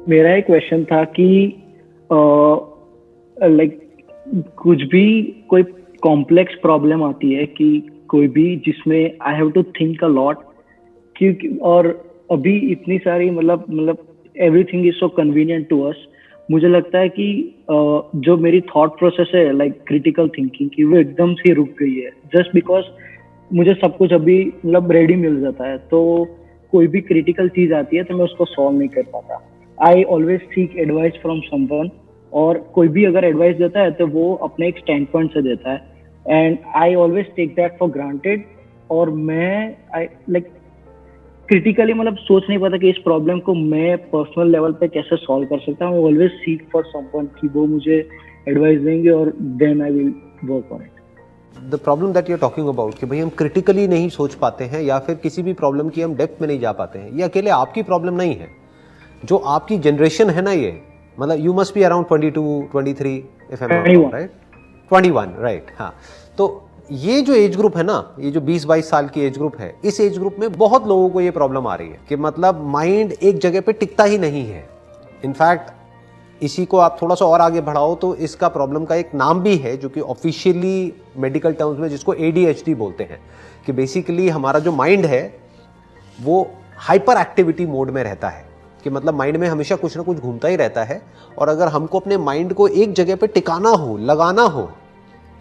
मेरा एक क्वेश्चन था कि लाइक कुछ भी कोई कॉम्प्लेक्स प्रॉब्लम आती है कि कोई भी जिसमें I have to think a lot, क्योंकि और अभी इतनी सारी मतलब everything is so convenient to us. मुझे लगता है कि जो मेरी थॉट प्रोसेस है लाइक क्रिटिकल थिंकिंग की, वो एकदम से रुक गई है जस्ट बिकॉज मुझे सब कुछ अभी मतलब रेडी मिल जाता है। तो कोई भी क्रिटिकल चीज आती है तो मैं उसको सॉल्व नहीं कर पाता। I always seek advice from someone, और कोई भी अगर एडवाइस देता है तो वो अपने एक स्टैंड पॉइंट से देता है and I always take that for granted. और मैं आई लाइक क्रिटिकली मतलब सोच नहीं पाता कि इस प्रॉब्लम को मैं पर्सनल लेवल पे कैसे सॉल्व कर सकता हूँ। ऑलवेज सीक फॉर समवन कि वो मुझे एडवाइस देंगे और then I will work on it. The problem that you are talking about कि भाई हम क्रिटिकली नहीं सोच पाते हैं या फिर किसी भी प्रॉब्लम की हम डेप्थ में नहीं जा पाते हैं, ये अकेले आपकी प्रॉब्लम नहीं है। जो आपकी जनरेशन है ना, ये मतलब you must be around 22, 23 if I am not wrong, right? 21, right. हाँ, तो ये जो एज ग्रुप है ना, ये जो 20-22 साल की एज ग्रुप है, इस एज ग्रुप में बहुत लोगों को ये प्रॉब्लम आ रही है कि मतलब माइंड एक जगह पे टिकता ही नहीं है। इनफैक्ट इसी को आप थोड़ा सा और आगे बढ़ाओ तो इसका प्रॉब्लम का एक नाम भी है जो कि ऑफिशियली मेडिकल टर्म्स में जिसको ADHD बोलते हैं, कि बेसिकली हमारा जो माइंड है वो हाइपर एक्टिविटी मोड में रहता है, कि मतलब माइंड में हमेशा कुछ ना कुछ घूमता ही रहता है। और अगर हमको अपने माइंड को एक जगह पे टिकाना हो, लगाना हो,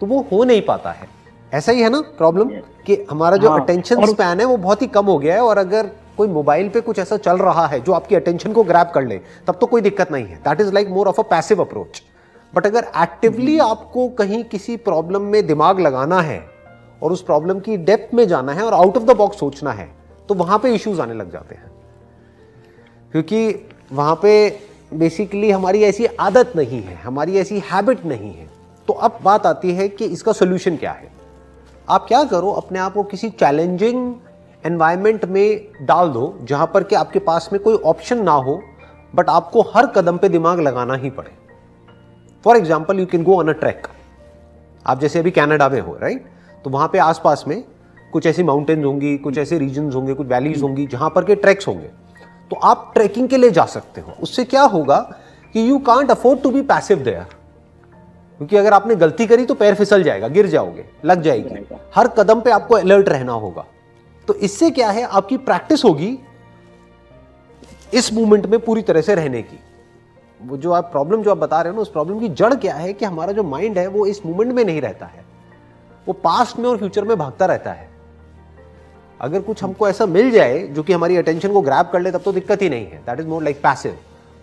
तो वो हो नहीं पाता है। ऐसा ही है ना प्रॉब्लम, कि हमारा जो अटेंशन स्पैन है वो बहुत ही कम हो गया है। और अगर कोई मोबाइल पे कुछ ऐसा चल रहा है जो आपकी अटेंशन को ग्रैब कर ले, तब तो कोई दिक्कत नहीं है, that is like more of a passive approach. But अगर एक्टिवली आपको कहीं किसी प्रॉब्लम में दिमाग लगाना है और उस प्रॉब्लम की डेप्थ में जाना है और आउट ऑफ द बॉक्स सोचना है, तो वहां पे इश्यूज आने लग जाते हैं, क्योंकि वहां पे बेसिकली हमारी ऐसी आदत नहीं है, हमारी ऐसी हैबिट नहीं है। तो अब बात आती है कि इसका सोल्यूशन क्या है। आप क्या करो, अपने आप को किसी चैलेंजिंग एनवायरनमेंट में डाल दो जहां पर कि आपके पास में कोई ऑप्शन ना हो, बट आपको हर कदम पे दिमाग लगाना ही पड़े। For example, you can go on a track. आप जैसे अभी कनाडा में हो, राइट? तो वहां पे आसपास में कुछ ऐसी माउंटेन्स होंगी, कुछ ऐसे रीजन्स होंगे, कुछ वैलीज होंगी जहां पर के ट्रैक्स होंगे। तो आप ट्रैकिंग के लिए जा सकते हो। उससे क्या होगा कि you can't afford to be passive there, क्योंकि अगर आपने गलती करी तो पैर फिसल जाएगा, गिर जाओगे, लग जाएगी। हर कदम पे आपको अलर्ट रहना होगा। तो इससे क्या है, आपकी प्रैक्टिस होगी इस मूवमेंट में पूरी तरह से रहने की। वो जो आप प्रॉब्लम जो आप बता रहे हो ना, उस प्रॉब्लम की जड़ क्या है कि हमारा जो माइंड है वो इस मूवमेंट में नहीं रहता है, वो पास्ट में और फ्यूचर में भागता रहता है। अगर कुछ हमको ऐसा मिल जाए जो कि हमारी अटेंशन को ग्रैब कर ले, तब तो दिक्कत ही नहीं है, that is more like passive.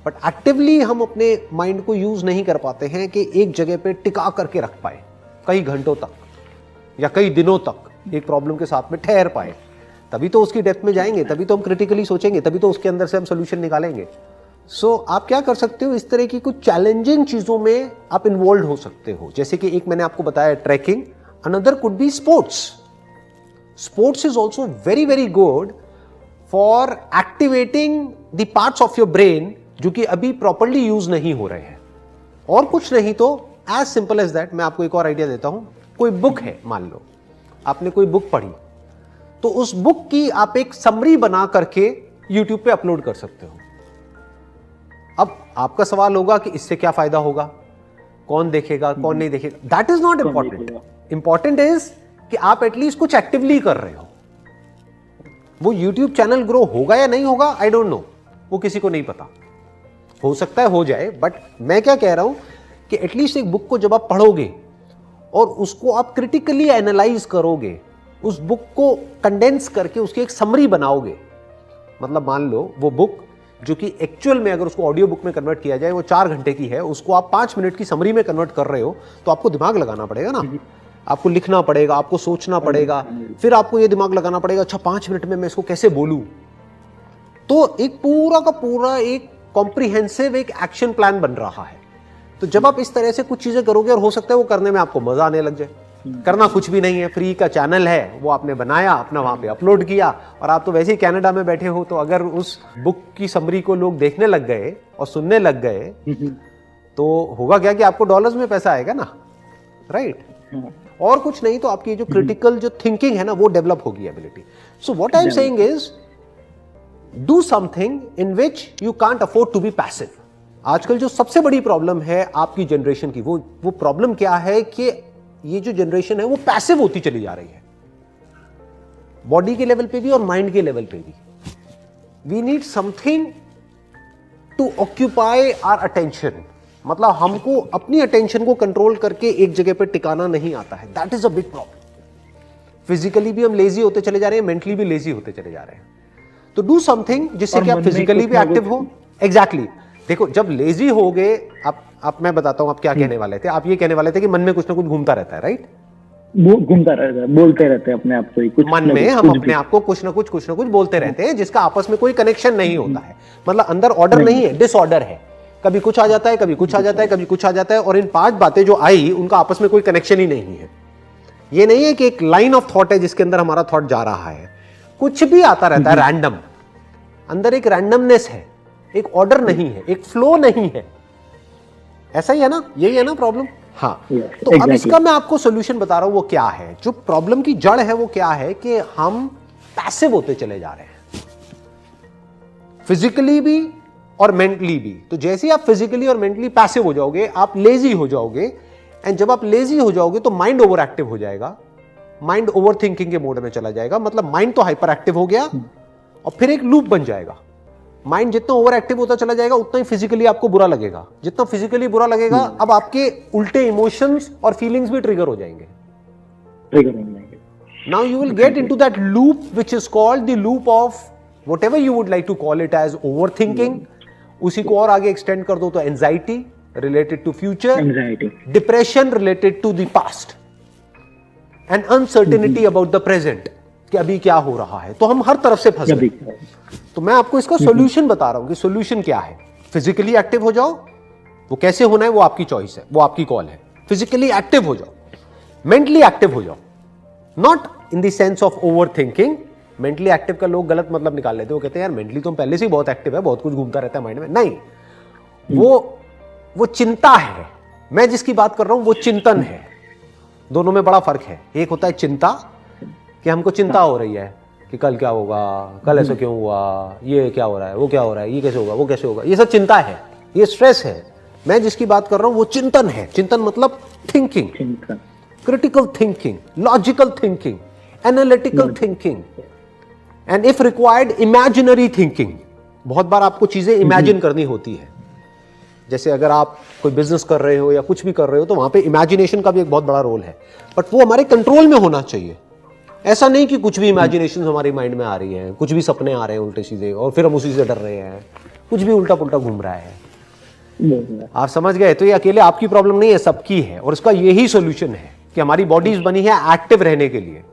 But actively हम अपने माइंड को यूज नहीं कर पाते हैं कि एक जगह पे टिका करके रख पाए कई घंटों तक या कई दिनों तक एक प्रॉब्लम के साथ में ठहर पाए। तभी तो उसकी डेप्थ में जाएंगे, तभी तो हम क्रिटिकली सोचेंगे, तभी तो उसके अंदर से हम सोल्यूशन निकालेंगे। सो आप क्या कर सकते हो, इस तरह की कुछ चैलेंजिंग चीजों में आप इन्वॉल्व हो सकते हो। जैसे कि एक मैंने आपको बताया trekking, another could be sports. Sports is also very very good for activating the parts of your brain जो कि अभी प्रॉपरली यूज नहीं हो रहे हैं। और कुछ नहीं तो एज सिंपल एज दैट, मैं आपको एक और आइडिया देता हूं। कोई बुक है, मान लो आपने कोई बुक पढ़ी, तो उस बुक की आप एक समरी बना करके यूट्यूब पे अपलोड कर सकते हो। अब आपका सवाल होगा कि इससे क्या फायदा होगा, कौन देखेगा, कौन नहीं देखेगा। That is not important. Important is कि आप एटलीस्ट कुछ एक्टिवली कर रहे हो। वो यूट्यूब चैनल ग्रो होगा या नहीं होगा, आई डोंट नो, वो किसी को नहीं पता। हो सकता है हो जाए, बट मैं क्या कह रहा हूं कि एटलीस्ट एक बुक को जब आप पढ़ोगे और उसको आप क्रिटिकली एनालाइज करोगे, उस बुक को कंडेंस करके उसकी एक समरी बनाओगे। मतलब मान लो वो बुक जो कि एक्चुअल में अगर उसको ऑडियो बुक में कन्वर्ट किया जाए वो 4 घंटे की है, उसको आप 5 मिनट की समरी में कन्वर्ट कर रहे हो, तो आपको दिमाग लगाना पड़ेगा ना, आपको लिखना पड़ेगा, आपको सोचना पड़ेगा, फिर आपको ये दिमाग लगाना पड़ेगा अच्छा 5 मिनट में मैं इसको कैसे बोलूं। तो एक पूरा का पूरा एक कॉम्प्रिहेंसिव एक एक्शन प्लान बन रहा है। तो जब आप इस तरह से कुछ चीजें करोगे, और हो सकता है वो करने में आपको मजा आने लग जाए। करना कुछ भी नहीं है, फ्री का चैनल है, वो आपने बनाया, अपना वहां पे अपलोड किया, और आप तो वैसे ही कनाडा में बैठे हो, तो अगर उस बुक की समरी को लोग देखने लग गए और सुनने लग गए, तो होगा क्या कि आपको डॉलर्स में पैसा आएगा ना, राइट? और कुछ नहीं तो आपकी जो क्रिटिकल जो थिंकिंग है ना, वो डेवलप होगी ability. So what I am saying is do something in which you can't afford to be passive. आजकल जो सबसे बड़ी प्रॉब्लम है आपकी जनरेशन की, वो प्रॉब्लम क्या है कि ये जो जनरेशन है वो पैसिव होती चली जा रही है, बॉडी के लेवल पे भी और माइंड के लेवल पे भी। We need something to occupy our attention. मतलब हमको अपनी अटेंशन को कंट्रोल करके एक जगह पे टिकाना नहीं आता है। That is a big problem. Physically भी हम लेजी होते चले जा रहे हैं, मेंटली भी लेजी होते चले जा रहे हैं। तो डू समथिंग जिससे कि आप फिजिकली भी एक्टिव हो। एग्जैक्टली। देखो जब लेजी हो गए, आप मैं बताता हूं आप क्या कहने वाले थे। आप ये कहने वाले थे कि मन में कुछ ना कुछ घूमता रहता है, राइट? वो घूमता रहता है, बोलते रहते हैं अपने आप को ही कुछ मन में हम अपने आप को कुछ ना कुछ बोलते रहते हैं जिसका आपस में कोई कनेक्शन नहीं होता है। मतलब अंदर ऑर्डर नहीं है, डिसऑर्डर है। कभी कुछ आ जाता है, कभी कुछ आ जाता है, कभी कुछ आ जाता है, और इन 5 बातें जो आई उनका आपस में कोई कनेक्शन ही नहीं है। ये नहीं है कि एक लाइन ऑफ थॉट है जिसके अंदर हमारा थॉट जा रहा है। कुछ भी आता रहता है रैंडम। अंदर एक रैंडमनेस है, एक ऑर्डर नहीं है, एक फ्लो नहीं है। ऐसा ही है ना? यही है ना प्रॉब्लम? हाँ। तो अब इसका मैं आपको सोल्यूशन बता रहा हूं। वो क्या है? जो प्रॉब्लम की जड़ है वो क्या है कि हम पैसिव होते चले जा रहे हैं, फिजिकली भी और मेंटली भी। तो जैसे आप फिजिकली और मेंटली पैसिव हो जाओगे, आप लेजी हो जाओगे। एंड जब आप लेजी हो जाओगे तो माइंड ओवर एक्टिव हो जाएगा, माइंड ओवर थिंकिंग के मोड में चला जाएगा। मतलब माइंड तो हाइपर एक्टिव हो गया और फिर एक लूप बन जाएगा। माइंड जितना ओवर एक्टिव होता चला जाएगा उतना ही फिजिकली आपको बुरा लगेगा। जितना फिजिकली बुरा लगेगा, अब आपके उल्टे इमोशंस और फीलिंग्स भी ट्रिगर हो जाएंगे। Now you will get into that loop which is called the loop of whatever you would like to call it as overthinking. उसी को और आगे एक्सटेंड कर दो तो anxiety related to future, depression related to the past, and uncertainty about the present कि अभी क्या हो रहा है। तो हम हर तरफ से फंस गए। तो मैं आपको इसका सॉल्यूशन बता रहा हूं कि सॉल्यूशन क्या है। फिजिकली एक्टिव हो जाओ। वो कैसे होना है वो आपकी चॉइस है, वो आपकी कॉल है। फिजिकली एक्टिव हो जाओ, मेंटली एक्टिव हो जाओ। Not in the sense of over thinking. Mentally active का लोग गलत मतलब निकाल लेते हैं। वो कहते हैं यार मेंटली तो पहले से ही बहुत एक्टिव है, बहुत कुछ घूमता रहता है माइंड में। नहीं, वो चिंता है। मैं जिसकी बात कर रहा हूं वो चिंतन है। दोनों में बड़ा फर्क है। एक होता है चिंता कि हमको चिंता हो रही है कि कल क्या होगा, कल ऐसा क्यों हुआ, ये क्या हो रहा है, वो क्या हो रहा है, ये कैसे होगा, वो कैसे होगा। ये सब चिंता है, ये स्ट्रेस है। मैं जिसकी बात कर रहा हूं वो चिंतन है। चिंतन मतलब thinking, critical thinking, logical thinking, analytical thinking, and if required imaginary thinking. बहुत बार आपको चीजें इमेजिन करनी होती है। जैसे अगर आप कोई बिजनेस कर रहे हो या कुछ भी कर रहे हो तो वहां पे इमेजिनेशन का भी एक बहुत बड़ा रोल है, बट वो हमारे कंट्रोल में होना चाहिए। ऐसा नहीं कि कुछ भी इमेजिनेशन हमारी माइंड में आ रही है, कुछ भी सपने आ रहे हैं उल्टे सीधे और फिर हम उसी से डर रहे हैं, कुछ भी उल्टा पुल्टा घूम रहा है। आप समझ गए? तो ये अकेले आपकी प्रॉब्लम नहीं है, सबकी है। और इसका यही सोल्यूशन है कि हमारी बॉडीज बनी है एक्टिव रहने के लिए।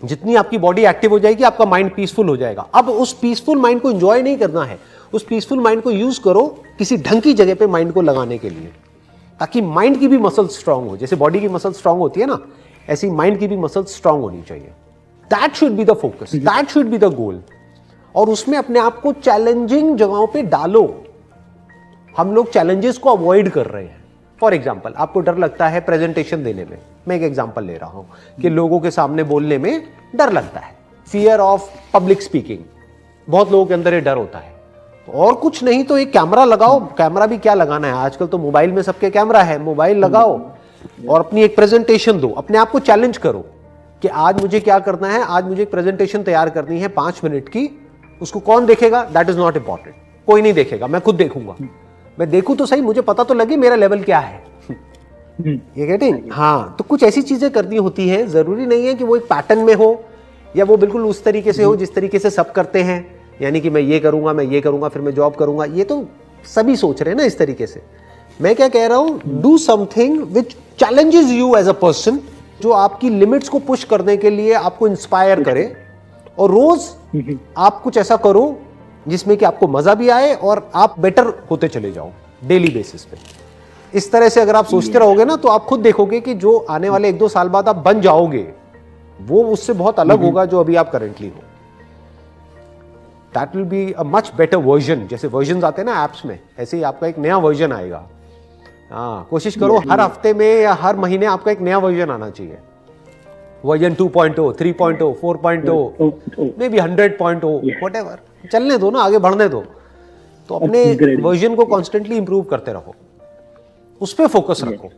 जितनी आपकी बॉडी एक्टिव हो जाएगी आपका माइंड पीसफुल हो जाएगा। अब उस पीसफुल माइंड को एंजॉय नहीं करना है, उस पीसफुल माइंड को यूज करो किसी ढंग की जगह पे माइंड को लगाने के लिए, ताकि माइंड की भी मसल स्ट्रांग हो। जैसे बॉडी की मसल स्ट्रांग होती है ना, ऐसी माइंड की भी मसल स्ट्रांग होनी चाहिए। That should be the focus, that should be the goal. और उसमें अपने आप को चैलेंजिंग जगहों पे डालो। हम लोग चैलेंजेस को अवॉइड कर रहे हैं। फॉर एग्जाम्पल, आपको डर लगता है प्रेजेंटेशन देने में। मैं एक एग्जाम्पल ले रहा हूं कि लोगों के सामने बोलने में डर लगता है, फियर ऑफ पब्लिक स्पीकिंग। बहुत लोगों के अंदर ये डर होता है। और कुछ नहीं तो एक कैमरा लगाओ। कैमरा भी क्या लगाना है, आजकल तो मोबाइल में सबके कैमरा है। मोबाइल लगाओ और अपनी एक प्रेजेंटेशन दो। अपने आप को चैलेंज करो कि आज मुझे क्या करना है। आज मुझे एक प्रेजेंटेशन तैयार करनी है 5 मिनट की। उसको कौन देखेगा? That is not important. कोई नहीं देखेगा, मैं खुद देखूंगा। मैं देखूं तो सही, मुझे पता तो लगे मेरा लेवल क्या है। ये गेटिंग? हाँ। तो कुछ ऐसी चीजें करनी होती है। जरूरी नहीं है कि वो एक पैटर्न में हो या वो बिल्कुल उस तरीके से हो जिस तरीके से सब करते हैं। यानी कि मैं ये करूंगा, मैं ये करूंगा, फिर मैं जॉब करूंगा। ये तो सभी सोच रहे हैं ना इस तरीके से। मैं क्या कह रहा हूं, do something which challenges you as a person, जो आपकी लिमिट्स को पुश करने के लिए आपको इंस्पायर करे। और रोज आप कुछ ऐसा करो जिसमें कि आपको मजा भी आए और आप बेटर होते चले जाओ डेली बेसिस पे। इस तरह से अगर आप सोचते रहोगे ना, तो आप खुद देखोगे कि जो आने वाले 1-2 साल बाद आप बन जाओगे वो उससे बहुत अलग होगा जो अभी आप करेंटली हो। That will be a much better version. जैसे वर्जन आते हैं ना एप्स में, ऐसे ही आपका एक नया वर्जन आएगा। हाँ, कोशिश करो हर हफ्ते में या हर महीने आपका एक नया वर्जन आना चाहिए। वर्जन 2.0, 3.0, 4.0, मे बी 100.0, व्हाटएवर, चलने दो ना, आगे बढ़ने दो। तो अपने वर्जन को कॉन्स्टेंटली इंप्रूव करते रहो, उस पर फोकस रखो।